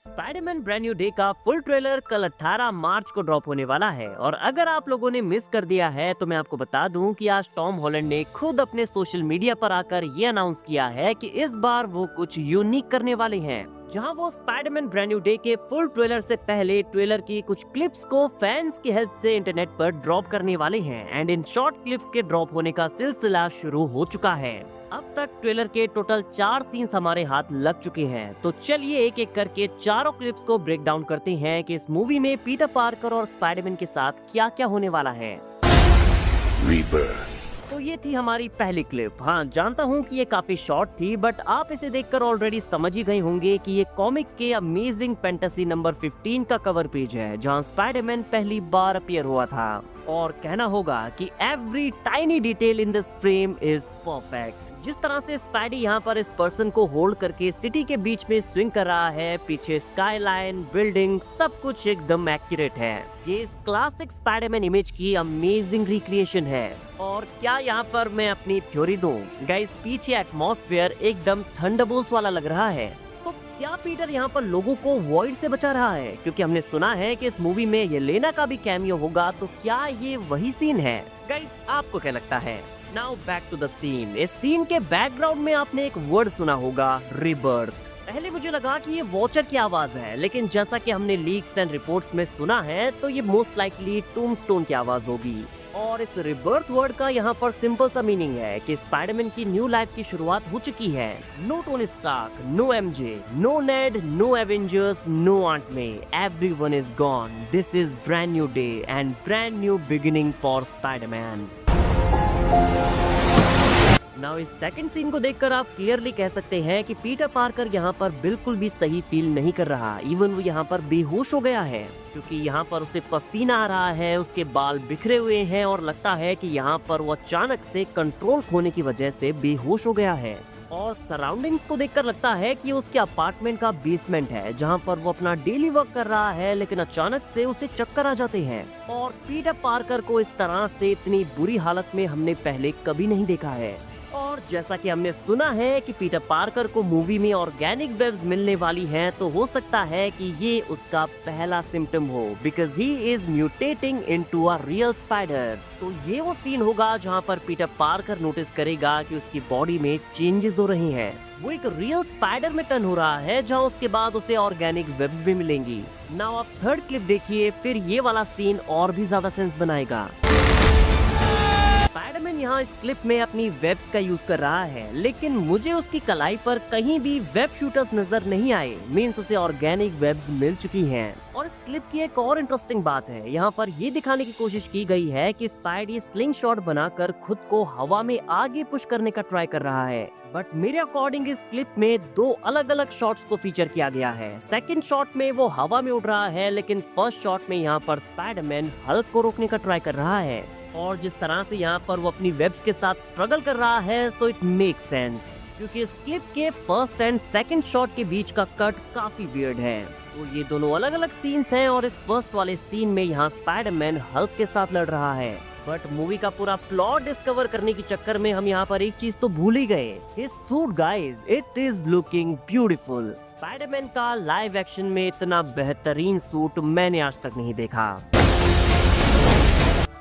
Spiderman brand new day का full trailer कल 18 मार्च को ड्रॉप होने वाला है और अगर आप लोगों ने मिस कर दिया है तो मैं आपको बता दूं कि आज टॉम हॉलैंड ने खुद अपने सोशल मीडिया पर आकर ये अनाउंस किया है कि इस बार वो कुछ यूनिक करने वाले हैं, जहां वो स्पाइडरमैन ब्रांड न्यू डे के फुल ट्रेलर से पहले ट्रेलर की कुछ क्लिप्स को फैंस की हेल्प से इंटरनेट पर ड्रॉप करने वाले हैं एंड इन शॉर्ट क्लिप्स के ड्रॉप होने का सिलसिला शुरू हो चुका है। अब तक ट्रेलर के टोटल 4 सीन्स हमारे हाथ लग चुके हैं, तो चलिए एक एक करके चारों क्लिप्स को ब्रेक डाउन करते हैं कि इस मूवी में पीटर पार्कर और स्पाइडरमैन के साथ क्या क्या होने वाला है। तो ये थी हमारी पहली क्लिप। हाँ, जानता हूँ कि ये काफी शॉर्ट थी, बट आप इसे देखकर ऑलरेडी समझ ही गए होंगे कि ये कॉमिक के अमेजिंग फैंटेसी नंबर 15 का कवर पेज है, जहाँ स्पाइडरमैन पहली बार अपीयर हुआ था। और कहना होगा कि every tiny detail in this frame is perfect. जिस तरह से स्पाइडी यहाँ पर इस पर्सन को होल्ड करके सिटी के बीच में स्विंग कर रहा है, पीछे स्काईलाइन, बिल्डिंग, सब कुछ एकदम एक्यूरेट है। ये इस क्लासिक स्पाइडरमैन इमेज की अमेजिंग रिक्रिएशन है। और क्या यहाँ पर मैं अपनी थ्योरी दूं, गाइस पीछे एटमॉस्फेयर एकदम थंडरबोल्ट्स वाला लग रहा है। तो क्या पीटर यहाँ पर लोगों को वॉइड से बचा रहा है? क्योंकि हमने सुना है कि इस मूवी में येलेना का भी कैमियो होगा, तो क्या ये वही सीन है? गाइस आपको क्या लगता है? Now back to the scene. इस सीन के बैकग्राउंड में आपने एक वर्ड सुना होगा, रिबर्थ। पहले मुझे लगा कि ये वॉचर की आवाज है, लेकिन जैसा कि हमने लीक्स एंड रिपोर्ट्स में सुना है तो ये मोस्ट लाइकली टूम्बस्टोन की आवाज होगी। और इस रिबर्थ वर्ड का यहाँ पर सिंपल सा मीनिंग है कि स्पाइडरमैन की न्यू लाइफ की शुरुआत हो चुकी है। No Tony Stark, no MJ, no Ned, no Avengers, no aunt May, everyone is gone. This is brand new day and brand new beginning for Spiderman. Now इस second scene को देखकर आप clearly कह सकते हैं कि पीटर पार्कर यहाँ पर बिल्कुल भी सही फील नहीं कर रहा। इवन वो यहाँ पर बेहोश हो गया है, क्योंकि यहाँ पर उसे पसीना आ रहा है, उसके बाल बिखरे हुए हैं और लगता है कि यहाँ पर वो अचानक से कंट्रोल खोने की वजह से बेहोश हो गया है। और सराउंडिंग्स को देखकर लगता है कि उसके अपार्टमेंट का बेसमेंट है, जहां पर वो अपना डेली वर्क कर रहा है, लेकिन अचानक से उसे चक्कर आ जाते हैं। और पीटर पार्कर को इस तरह से इतनी बुरी हालत में हमने पहले कभी नहीं देखा है। और जैसा कि हमने सुना है कि पीटर पार्कर को मूवी में ऑर्गेनिक वेब्स मिलने वाली हैं, तो हो सकता है कि ये उसका पहला सिम्टम हो, because he is mutating into a real spider. तो ये वो सीन होगा जहां पर पीटर पार्कर नोटिस करेगा कि उसकी बॉडी में चेंजेस हो रही हैं। वो एक रियल स्पाइडर में टर्न हो रहा है, जहां उसके बाद उसे ऑर्गेनिक वेब्स भी मिलेंगी। नाउ आप थर्ड क्लिप देखिए, फिर ये वाला सीन और भी ज्यादा सेंस बनाएगा। स्पाइडरमैन यहाँ इस क्लिप में अपनी वेब्स का यूज कर रहा है, लेकिन मुझे उसकी कलाई पर कहीं भी वेब शूटर्स नजर नहीं आए। मीन्स उसे ऑर्गेनिक वेब्स मिल चुकी हैं। और इस क्लिप की एक और इंटरेस्टिंग बात है, यहाँ पर ये दिखाने की कोशिश की गई है कि स्पाइडी स्लिंग शॉट बनाकर खुद को हवा में आगे पुश करने का ट्राई कर रहा है। बट मेरे अकॉर्डिंग इस क्लिप में 2 अलग अलग शॉट्स को फीचर किया गया है। सेकंड शॉट में वो हवा में उड़ रहा है, लेकिन फर्स्ट शॉट में यहाँ पर स्पाइडरमैन हल्क को रोकने का ट्राई कर रहा है। और जिस तरह से यहाँ पर वो अपनी वेब्स के साथ स्ट्रगल कर रहा है, सो इट मेक सेंस, क्योंकि इस क्लिप के फर्स्ट एंड सेकंड शॉट के बीच का कट काफी वियर्ड है। तो ये दोनों अलग अलग सीन्स हैं और इस फर्स्ट वाले सीन में यहाँ स्पाइडरमैन हल्क के साथ लड़ रहा है। बट मूवी का पूरा प्लॉट डिस्कवर करने के चक्कर में हम यहाँ पर एक चीज तो भूल ही गए। His suit guys, it is looking beautiful. Spiderman का लाइव एक्शन में इतना बेहतरीन सूट मैंने आज तक नहीं देखा।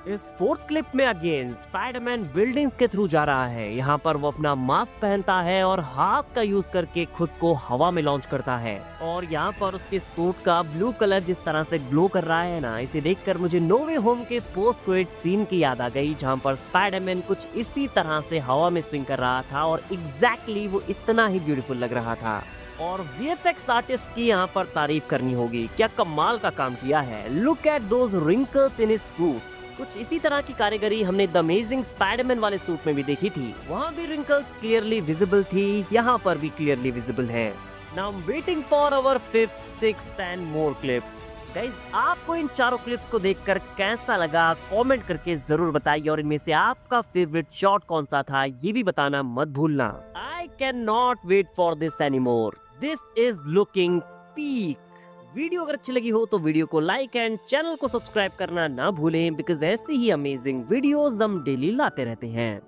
इस फोर्थ क्लिप में अगेन स्पाइडरमैन बिल्डिंग्स के थ्रू जा रहा है। यहाँ पर वो अपना मास्क पहनता है और हाथ का यूज करके खुद को हवा में लॉन्च करता है। और यहाँ पर उसके सूट का ब्लू कलर जिस तरह से ग्लो कर रहा है ना, इसे देखकर मुझे नो वे होम के पोस्ट क्रेडिट सीन की याद आ गई, जहाँ पर स्पाइडरमैन कुछ इसी तरह से हवा में स्विंग कर रहा था और एग्जैक्टली वो इतना ही ब्यूटीफुल लग रहा था। और वीएफएक्स आर्टिस्ट की यहाँ पर तारीफ करनी होगी, क्या कमाल का काम किया है। Look at those wrinkles in his suit. कुछ इसी तरह की कारीगरी हमने द अमेजिंग स्पाइडरमैन वाले सूट में भी देखी थी। वहाँ भी रिंकल्स क्लियरली विजिबल थी, यहाँ पर भी क्लियरली विजिबल है। Now I am waiting for our 5th, 6th and more clips. Guys आपको इन चारों क्लिप्स को देखकर कैसा लगा कमेंट करके जरूर बताइए, और इनमें से आपका फेवरेट शॉट कौन सा था ये भी बताना मत भूलना। I can not wait for this anymore. This is looking peak. Video अगर अच्छी लगी हो तो वीडियो को लाइक एंड चैनल को सब्सक्राइब करना ना भूलें, बिकॉज ऐसी ही अमेजिंग वीडियोस हम डेली लाते रहते हैं।